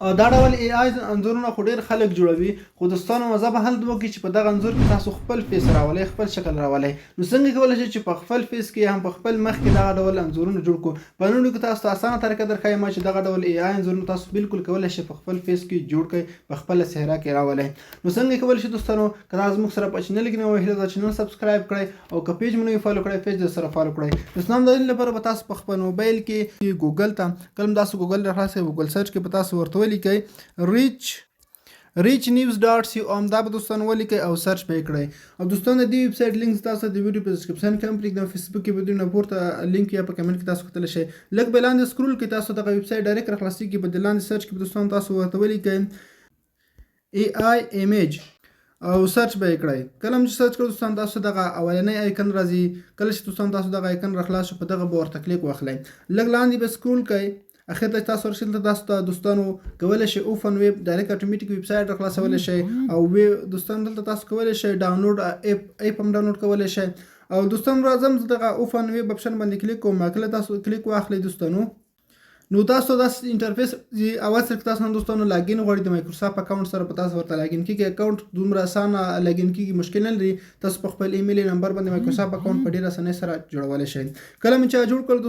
دا ډول اي آی انځورونه خو ډېر خلک جوړوي، خو دوستانو مزه به هلته وکړي چې په دغه انځور کې تاسو خپل فیس راولئ، خپل شکل راولئ. نو څنګه کولی شئ چې په خپل فیس کې هم په خپل مخ کې دغه ډول انځورونه جوړ کړو؟ په نن ورځ کې تاسو ته اسانه طریقه درښایم چې دغه ډول اي آی انځورونه تاسو بالکل کولی شئ په خپل فیس کې جوړ کړئ، په خپله څهره کې راولئ. نو څنګه کولی شئ دوستانو؟ که دا زموږ سره په چینل کې نوی هیله ده چې نن سبسکرایب کړئ او که پیج مو نه وي فالو کړی پیج در سره فالو کړئ. نو اسلام د دې لپاره به تاسو په خپل موبایل کې ګوګل ته کله تاسو ګوګل راخلاصئ، ګوګل سرچ کې به تاسو ورته ولیکئ richnews.co همدا به دوستانو ولیکئ او سرچ به یې کړئ. او دوستانو د دې ویب سایټ لینک تاسو د ویډیو په ډسکرپشن کې هم پرېږدم، فیسبوک کې به دوی نه پورته لینک یا په کمنټ کې تاسو کتلی شئ. لږ به لاندې سکرول کې تاسو دغه ویب سایټ ډایرکټ راخلاصېږي، په دې لاندې سرچ کې به دوستانو تاسو ورته ولیکئ اي آی ایمیج او سرچ به یې کړئ. کله چې سرچ کړئ دوستان تاسو دغه اولنی آیکن راځي. کله چې دوستان تاسو دغه آیکن راخلاص شو په دغه به ورته کلیک واخلئ. لږ لاندې به سکرول کوئ، اخر ته تاسو ورسېدل ته تاسو ته دوستانو کولی شئ اوپن ویب ډایرکټ اټومیټیک ویب سایټ راخلاصولی شئ او دوستانو دلته تاسو کولی شئ ډاونلوډ اپ هم ډاونلوډ کولی شئ. او دوستانو راځم زه دغه اوپن ویب اپشن باندې کلیک کوم. کله تاسو کلیک واخلئ دوستانو نو تاسو داسې انټرفیس اول سره تاسو نن دوستانو لاګین غواړئ د مایکروسافټ اکاونټ سره په تاسو ورته لاګین کیږي. اکاونټ دومره اسانه لاګین کیږي، مشکل نه لري. تاسو په خپل ایمیل نمبر باندې مایکروسافټ اکاونټ په ډېر اسانۍ سره جوړولی شئ. کله مې چې جوړ کړل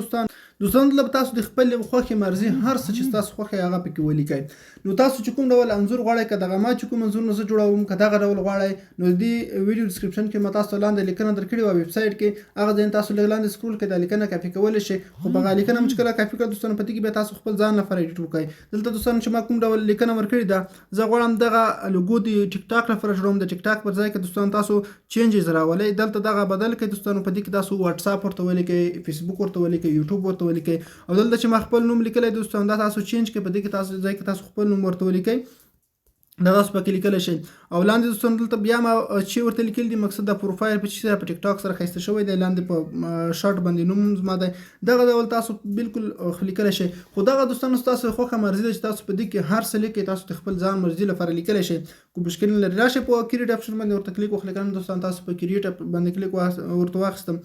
دوستانو دلته تاسو د خپل خوښې مرضي هر څه چې تاسو خوښ هغه پکې ولیکئ. نو تاسو چې کوم ډول انځور غواړئ، که دغه ما چې کوم انځورونه زه جوړوم که دغه ډول غواړئ، نو د دې ویډیو ډسکرپشن کې ما تاسو ته لاندې لیکنه درکړې وه ویب سایټ کې، هغه ځای تاسو لږ لاندې سکرول کړئ، دا لیکنه کاپي کولی شئ. خو په هغه لیکنه مو چې کله کاپي کړه دوستانو په دې کې بیا تاسو خپل ځان لپاره ایډیټ وکړئ. دلته دوستانو چې ما کوم ډول لیکنه ورکړې ده، زه غواړم دغه لوګو د ټیک ټاک لپاره جوړوم. د ټیک ټاک پر ځای کې دوستانو تاسو چینجز راولئ، دلته دغه بدل کړئ دوستانو. په دې کې تاسو واتساپ ورته ولیکئ، فیسبوک ورته ولیکئ، یوټیوب ورته ولیکئ. او دلته چې ما خپل نوم لیکلی دوستانو دا تاسو چینج کړئ، په دې کې تاسو ځای کې تاسو خپل نوم ورته ولیکئ، دا تاسو پکې لیکلی شئ. او لاندې دوستانو دلته بیا ما چې ورته لیکلي دي مقصد د پروفایل په چې سره په ټیک ټاک سره ښایسته شوی دی، لاندې په شارټ باندې نوم زما دی، دغه ډول تاسو بالکل لیکلی شئ. خو دغه دوستانو ستاسو خوښه مرضي ده چې تاسو په دې کې هر څه لیکئ، تاسو د خپل ځان مرضي لپاره لیکلی شئ، کوم مشکل نه لري. راشئ په کریټ اپشن باندې ورته کلیک وکړئ. کله دوستانو تاسو په کریټ باندې کلیک ورته واخیستم،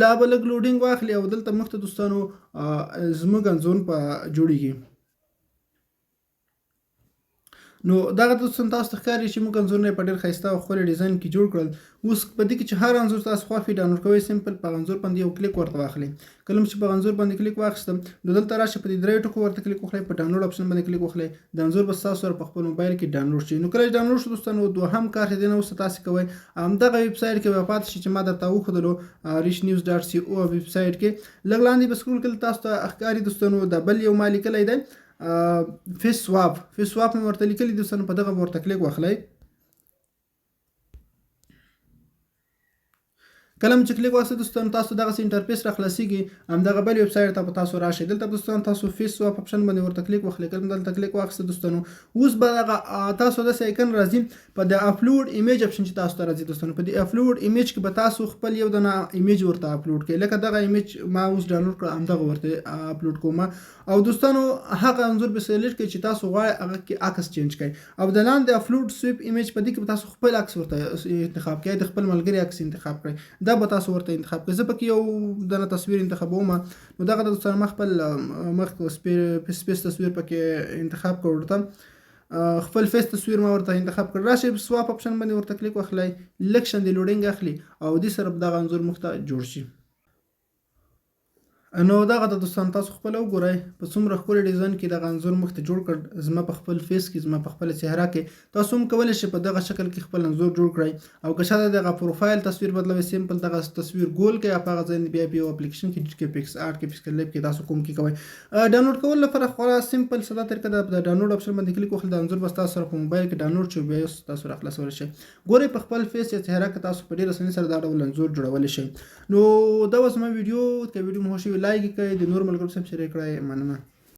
لا به لږ لوډینګ واخلي او دلته مخ ته دوستانو زموږ انځور په جوړیږي. نو دغه دوستانو تاسو ته ښکاري چې موږ انځورونه یې په ډېر ښایسته او ښکلي ډیزاین کې جوړ کړل. اوس په دې کې چې هر انځور تاسو خوښ وي ډاونلوډ کوئ، سمپل په انځور باندې یو کلیک ورته واخلئ. کله چې په انځور باندې کلیک واخیستم نو دلته راشئ، په دې دریو ټکو ورته کلیک وکړئ، په ډاونلوډ اپشن باندې کلیک وکړئ. د انځور به ستاسو سره په خپل موبایل کې ډاونلوډ شي. نو کله چې ډاونلوډ شو دوستانو دوهم کار چې دی نه اوس تاسو کوئ همدغه ویب سایټ کې به پاتې شي چې ما درته وښودلو richnews.co ویب سایټ کې. لږ لاندې به سکرول کړئ، تاسو ته ښکاري دوستانو دا بل یو ما لیکلی دی فیس سواپ مې ورته لیکلي دوستانو، په دغه ورته کلیک واخلئ. کله چې کلیک واخلئ دوستانو تاسو دغسې انټرفیس راخلاصېږي، همدغه بل ویب سایټ ته به تاسو راشئ. دلته دوستانو تاسو فیس سواپ اپشن باندې ورته کلیک واخلئ. کله دلته کلیک واخیسته دوستانو اوس به دغه تاسو داسې آیکن راځي په د اپلوډ ایمیج اپشن چې تاسو ته راځي دوستانو. په دې اپلوډ ایمیج کې به تاسو خپل یو دانه ایمیج ورته اپلوډ کړئ، لکه دغه ایمیج ما اوس ډاونلوډ کړه همدغه ورته اپلوډ کوم. او دوستانو هغه انځور به سلیکټ کړئ چې تاسو غواړئ هغه کې عکس چینج کړئ. او د لاندې اپلوډ سویپ ایمیج په دې کې به تاسو خپل عکس ورته انتخاب کړئ، د خپل ملګري عکس انتخاب کړئ، دا به تاسو ورته انتخاب کړئ. زه پکې یو دانه تصویر انتخابوم. نو دغه دوستانو ما خپل مخ سپیس تصویر پکې انتخاب کړ، ورته خپل فیس تصویر ما ورته انتخاب کړ. راشئ سواپ اپشن باندې ورته کلیک واخلئ، لږ شاندې لوډینګ اخلي او دې سره به دغه انځور مخ ته جوړ شي. نو دغه د دوستانو تاسو خپله وګورئ په څومره ښکلي ډیزاین کې دغه انځور مخ ته جوړ کړ. زما په خپل فیس کې، زما په خپله چهره کې تاسو هم کولی شئ په دغه شکل کې خپل انځور جوړ کړئ. او که چاته دغه پروفایل تصویر بدلوئ، سمپل دغه تصویر ګول کړئ، په هغه ځای بیا په یو اپلیکیشن کې ایډیټ کړئ، پکس آرټ کې پکسل لیب کې تاسو کوم کې کوئ. ډاونلوډ کولو لپاره خورا سمپل ساده طریقه ده، د ډاونلوډ اپشن باندې کلیک وکړئ، د انځور به ستاسو سره په موبایل کې ډاونلوډ شي، بیا یې تاسو راخلاصولی شئ. ګورئ په خپل فیس یا چهره کې تاسو په ډېره اسانۍ سره دا ډول انځور جوړولی شئ. نو دا وه زما ویډیو، که ویډیو مو خوښ شوي لایک یې کړئ، د نورو ملګرو سره شریک کړئ. مننه.